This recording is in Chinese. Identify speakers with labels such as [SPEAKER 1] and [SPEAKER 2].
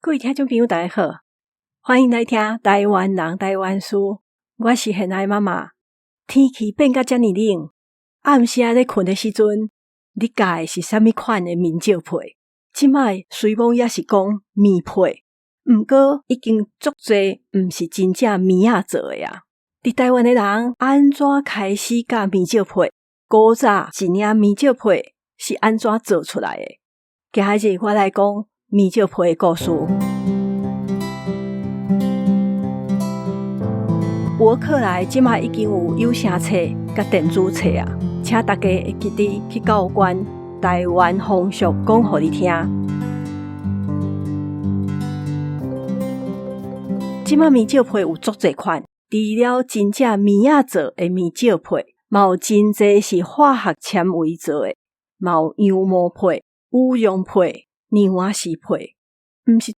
[SPEAKER 1] 各位听众朋友大家好，欢迎来听台湾人台湾事，我是现爱妈妈。天气变甲这么冷，暗时咧困的时阵，你教的是什么款的面罩被？即摆虽讲也是讲棉被，毋过已经足侪毋是真正棉仔做的啊。伫台湾的人安怎开始教面罩被？古早一领面罩被是安怎做出来的？今日我来讲面罩被的故事。博客来即卖已经有有声册甲电子册啊，请大家会记得去教官台湾风俗讲互你听。即卖面罩被有足侪款，除了真正棉仔做的面罩被，嘛有真侪是化学纤维做的，嘛有羊毛被、羽绒被、牛仔丝被，毋是